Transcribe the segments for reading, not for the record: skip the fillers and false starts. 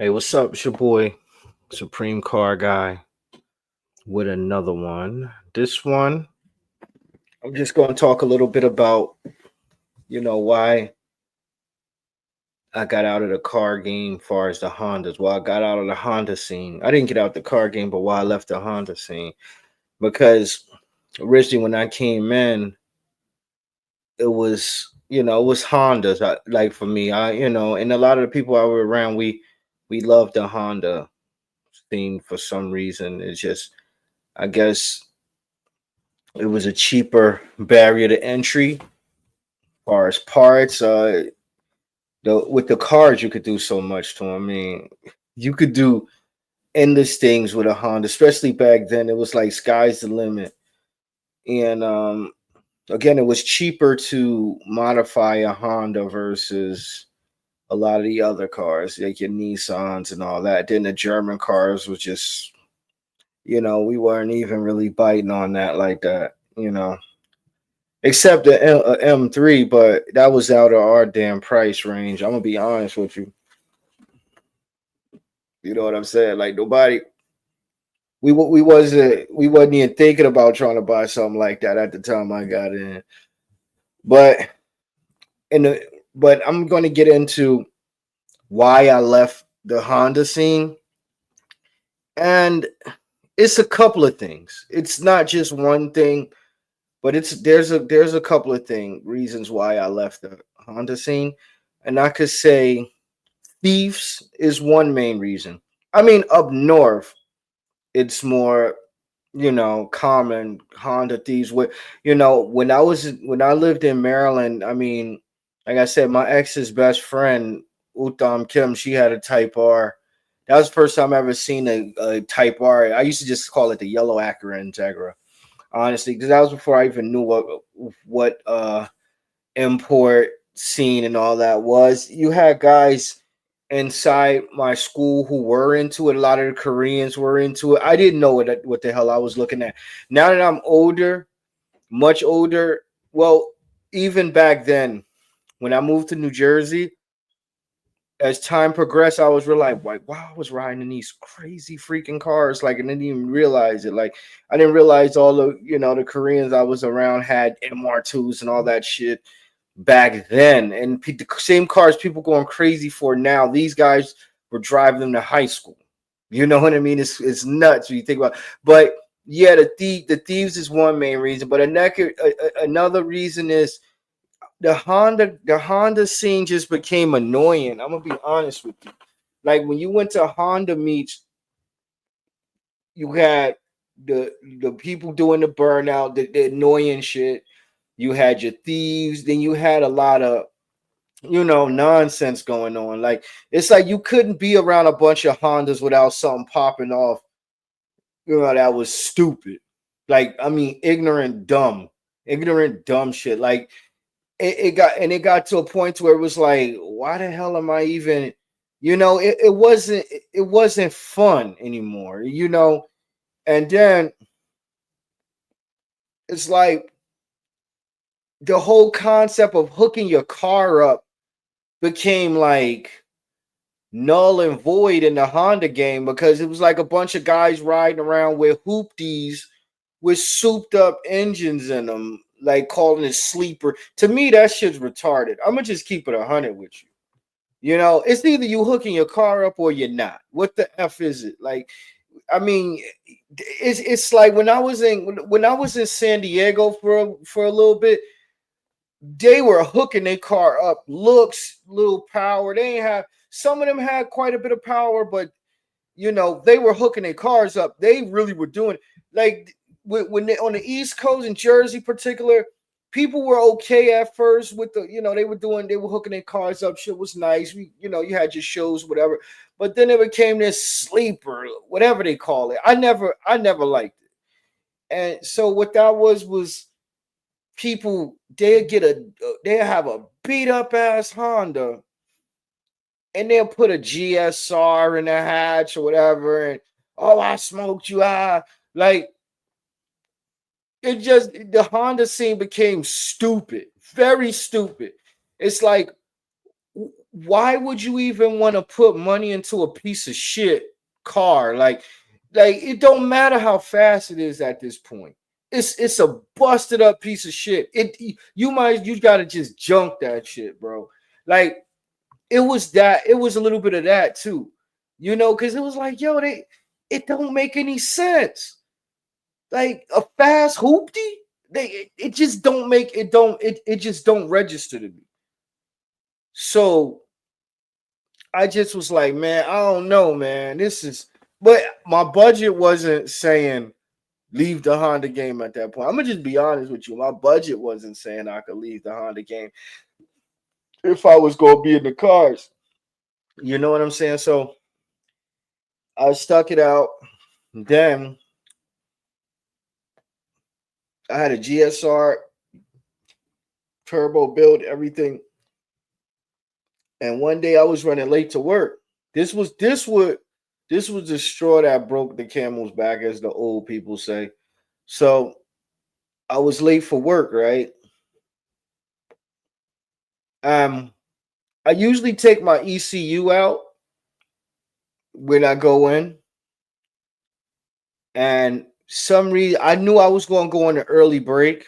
Hey, what's up? It's your boy, Supreme Car Guy, with another one. This one, I'm just going to talk a little bit about, why I got out of the car game far as the Hondas. Well, I got out of the Honda scene. I didn't get out the car game, but why I left the Honda scene. Because originally when I came in, it was Hondas. Like for me, and a lot of the people I were around, we loved the Honda scene for some reason. It's just, I guess it was a cheaper barrier to entry as far as parts. With the cars, you could do so much to 'em. I mean, you could do endless things with a Honda, especially back then. It was like sky's the limit. And again, it was cheaper to modify a Honda versus a lot of the other cars, like your Nissans and all that. Then the German cars was just, we weren't even really biting on that like that. Except the M3, but that was out of our damn price range. I'm gonna be honest with you. You know what I'm saying? Like nobody, we wasn't even thinking about trying to buy something like that at the time I got in. But in the but I'm going to get into why I left the Honda scene, and it's a couple of things. It's not just one thing, but there's a couple of reasons why I left the Honda scene, and I could say thieves is one main reason. I mean, up north, it's more, common Honda thieves. When I lived in Maryland, I mean, like I said, my ex's best friend, Utham Kim, she had a Type R. That was the first time I ever seen a Type R. I used to just call it the yellow Acura Integra, honestly, because that was before I even knew what import scene and all that was. You had guys inside my school who were into it. A lot of the Koreans were into it. I didn't know what the hell I was looking at. Now that I'm older, much older, well, even back then, when I moved to New Jersey, as time progressed, I was realizing, like, wow, I was riding in these crazy freaking cars, like, and didn't even realize it. Like, I didn't realize all the Koreans I was around had MR2s and all that shit back then, and the same cars people going crazy for now. These guys were driving them to high school. You know what I mean? It's nuts when you think about it. But yeah, the thieves is one main reason, but another reason is the Honda scene just became annoying. I'm gonna be honest with you. Like when you went to Honda meets, you had the people doing the burnout, the annoying shit. You had your thieves, then you had a lot of nonsense going on. Like it's like you couldn't be around a bunch of Hondas without something popping off. That was stupid. Like I mean, ignorant, dumb shit. Like it got to a point where it was like, why the hell am I even? It wasn't fun anymore. And then it's like the whole concept of hooking your car up became like null and void in the Honda game because it was like a bunch of guys riding around with hoopties with souped up engines in them, like calling it sleeper. To me, that shit's retarded. I'm gonna just keep it 100 with you. It's either you hooking your car up or you're not. What the f is it? Like, I mean, it's like when I was in San Diego for a little bit, they were hooking their car up, looks, little power. They ain't have some of them had quite a bit of power, but they were hooking their cars up. They really were doing it. Like when they, on the East Coast in Jersey, particular, people were okay at first with they were hooking their cars up. Shit was nice. You had your shows, whatever. But then it became this sleeper, whatever they call it. I never liked it. And so what that was people they have a beat up ass Honda and they'll put a GSR in the hatch or whatever, and I smoked you out. Like the Honda scene became stupid, very stupid. It's like why would you even want to put money into a piece of shit car? Like it don't matter how fast it is at this point. It's a busted up piece of shit. You gotta just junk that shit, bro. Like it was a little bit of that too, because it was like, yo, it don't make any sense. Like a fast hoopty, it just don't make it just don't register to me. So I just was like, man, I don't know, man. But my budget wasn't saying leave the Honda game at that point. I'm gonna just be honest with you. My budget wasn't saying I could leave the Honda game if I was gonna be in the cars. You know what I'm saying? So I stuck it out. Then I had a GSR turbo build, everything. And one day I was running late to work. This was the straw that broke the camel's back, as the old people say. So I was late for work, right? Um, I usually take my ECU out when I go in, and some reason I knew I was going to go on an early break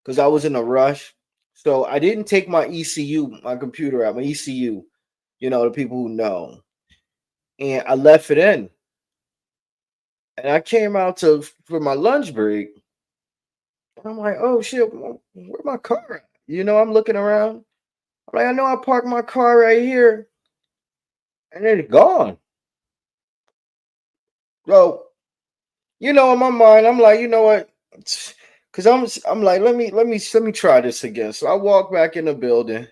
because I was in a rush. So I didn't take my ECU, my computer out, my ECU. The people who know, and I left it in. And I came out for my lunch break. And I'm like, oh shit, where my car at? I'm looking around. I'm like, I know I parked my car right here, and it's gone. So, in my mind, I'm like, you know what? Because I'm like, let me try this again. So I walked back in the building,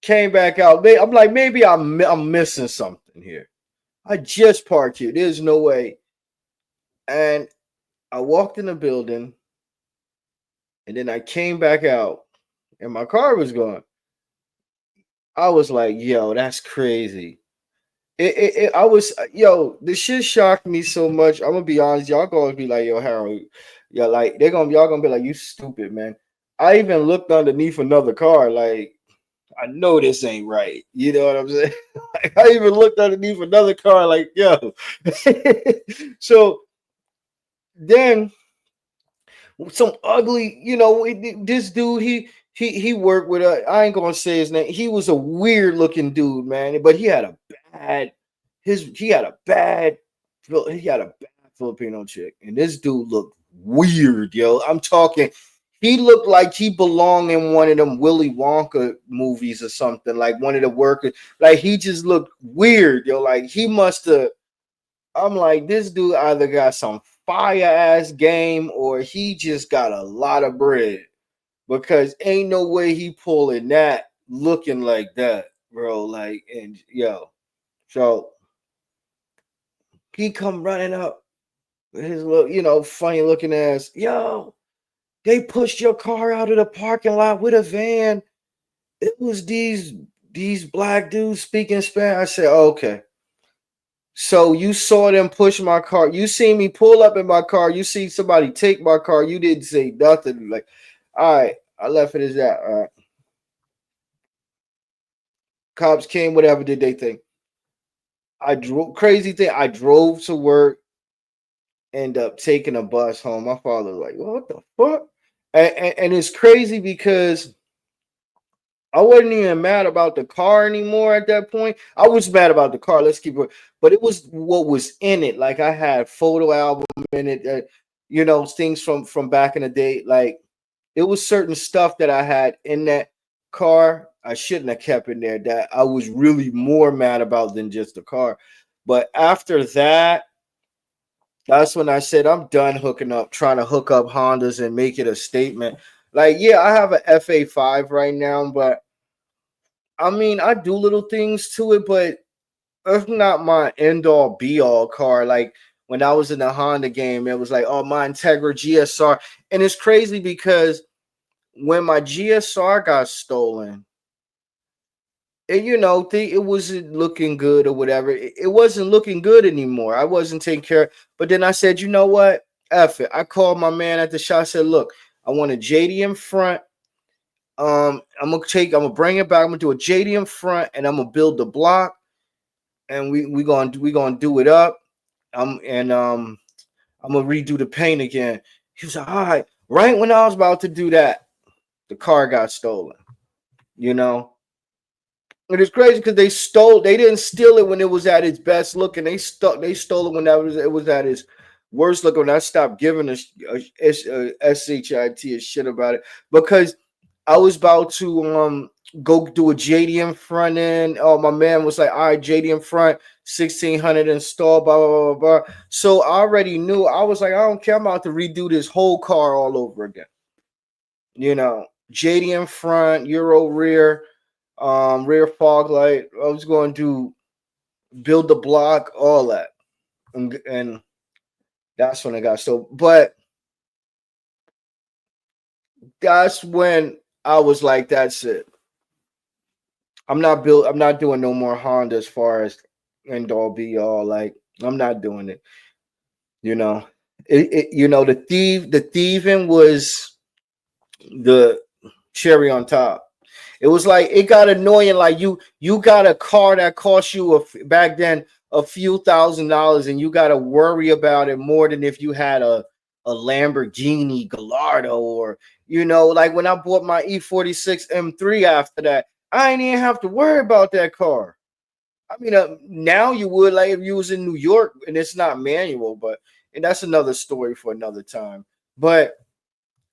came back out. I'm like, maybe I'm missing something here. I just parked here. There's no way. And I walked in the building, and then I came back out, and my car was gone. I was like, yo, that's crazy. I was, yo, this shit shocked me so much. I'm gonna be honest, y'all gonna be like, yo, Harold, yeah, like y'all gonna be like, you stupid, man. I even looked underneath another car, like, I know this ain't right. You know what I'm saying? Like, I even looked underneath another car, like, yo. So then some ugly, this dude, he worked with I ain't gonna say his name. He was a weird looking dude, man, but bad he had a bad he had a bad Filipino chick, and this dude looked weird, yo. I'm talking, he looked like he belonged in one of them Willy Wonka movies or something, like one of the workers. Like he just looked weird, yo. Like he must have. I'm like, this dude either got some fire ass game or he just got a lot of bread, because ain't no way he pulling that looking like that, bro. Like, and yo, so he come running up with his little, funny looking ass. Yo, they pushed your car out of the parking lot with a van. It was these black dudes speaking Spanish. I said, okay. So you saw them push my car. You see me pull up in my car. You see somebody take my car. You didn't say nothing. Like, all right, I left it as that. All right. Cops came, whatever did they think? I drove, crazy thing. I drove to work, end up taking a bus home. My father was like, well, what the fuck? And it's crazy because I wasn't even mad about the car anymore at that point. I was mad about the car. Let's keep it, but it was what was in it. Like I had photo album in it, things from back in the day. Like it was certain stuff that I had in that car I shouldn't have kept in there that I was really more mad about than just the car. But after that, that's when I said I'm done trying to hook up Hondas and make it a statement. Like, yeah, I have an FA5 right now, but I mean, I do little things to it, but it's not my end all be all car. Like when I was in the Honda game, it was like, oh, my Integra GSR. And it's crazy because when my GSR got stolen, and it wasn't looking good or whatever. It wasn't looking good anymore. I wasn't taking care. But then I said, you know what? F it. I called my man at the shop. I said, look, I want a JDM front. I'm gonna bring it back. I'm gonna do a JDM front, and I'm gonna build the block, and we gonna do it up. I'm gonna redo the paint again. He was like, all right. Right when I was about to do that, the car got stolen. You know, and it's crazy because they didn't steal it when it was at its best looking. They stole it when it was at its worst looking. When I stopped giving a shit a shit about it because I was about to go do a JDM front end. Oh, my man was like, all right, JDM front, 1600 install, blah, blah, blah, blah. So I already knew. I was like, I don't care. I'm about to redo this whole car all over again. You know, JDM front, Euro rear, rear fog light. I was going to build the block, all that. And that's when I got so, but that's when I was like, that's it. I'm not doing no more Honda as far as end all be all. Like I'm not doing it. You know, the thieving was the cherry on top. It was like it got annoying. Like you got a car that cost you back then a few $1,000s, and you got to worry about it more than if you had a Lamborghini Gallardo or like when I bought my E46 M3 after that, I didn't even have to worry about that car. I mean, now you would like if you was in New York and it's not manual, and that's another story for another time. But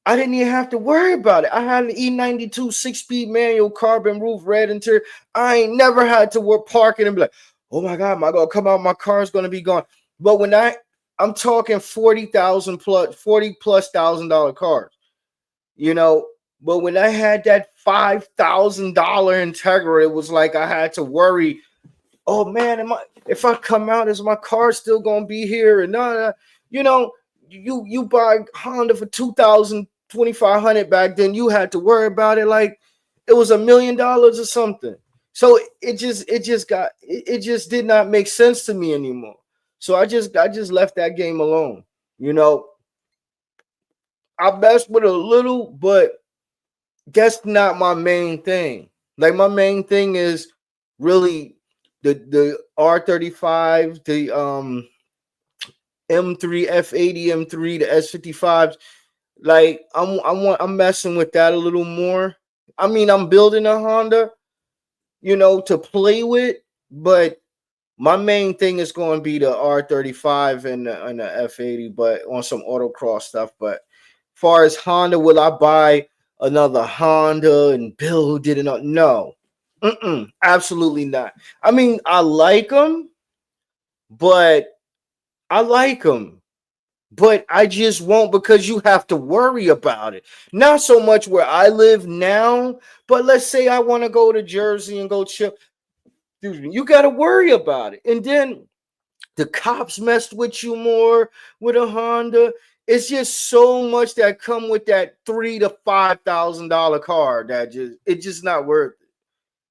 I didn't even have to worry about it. I had an E92 6-speed manual, carbon roof, red interior. I ain't never had to work parking and be like, oh my God, my God, come out, my car's gonna be gone. But when I'm talking 40,000 plus, 40 plus $1,000 cars, you know. But when I had that $5,000 Integra, it was like I had to worry. Oh man, if I come out, is my car still gonna be here? And you know, you buy Honda for 2,000, 2,500 back then. You had to worry about it like it was $1,000,000 or something. So it just did not make sense to me anymore. So I just left that game alone. You know, I messed with a little, but that's not my main thing. Like my main thing is really the R35, the M3 F80 M3, the S55s. Like I'm messing with that a little more. I mean, I'm building a Honda, to play with, but my main thing is going to be the R35 and the F80, but on some autocross stuff. But far as Honda, will I buy another Honda and build it? And no, absolutely not. I mean, I like them, but I like them, but I just won't because you have to worry about it. Not so much where I live now, but let's say I want to go to Jersey and go chill. Excuse me, you got to worry about it, and then the cops messed with you more with a Honda. It's just so much that come with that $3,000 to $5,000 car that it's just not worth it.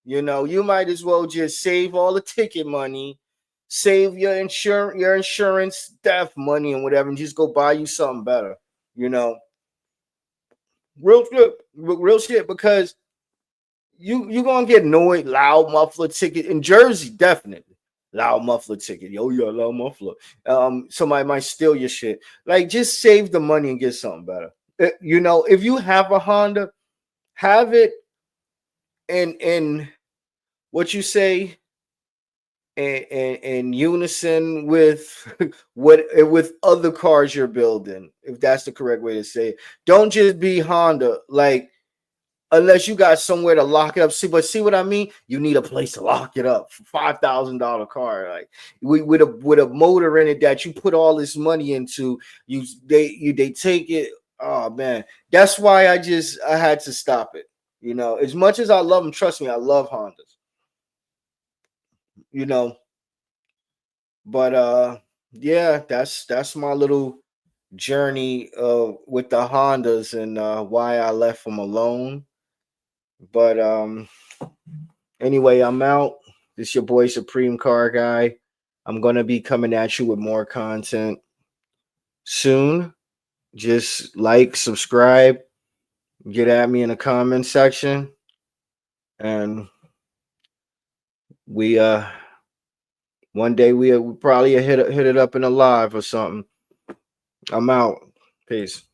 You might as well just save all the ticket money, save your insurance theft money and whatever, and just go buy you something better. You know, real shit, because you gonna get annoyed. Loud muffler ticket in Jersey, definitely. Loud muffler ticket. Yo, yeah, loud muffler. Somebody might steal your shit. Like, just save the money and get something better. If you have a Honda, have it in what you say in unison with with other cars you're building, if that's the correct way to say it. Don't just be Honda, like, unless you got somewhere to lock it up. See what I mean? You need a place to lock it up. $5,000 car, like with a motor in it that you put all this money into. They take it. Oh man, that's why I had to stop it. As much as I love them, trust me, I love Hondas. You know, but yeah, that's my little journey with the Hondas and why I left them alone. But anyway, I'm out. This your boy Supreme Car Guy. I'm gonna be coming at you with more content soon. Just like, subscribe, Get at me in the comment section, and we one day we probably hit it up in a live or something. I'm out. Peace.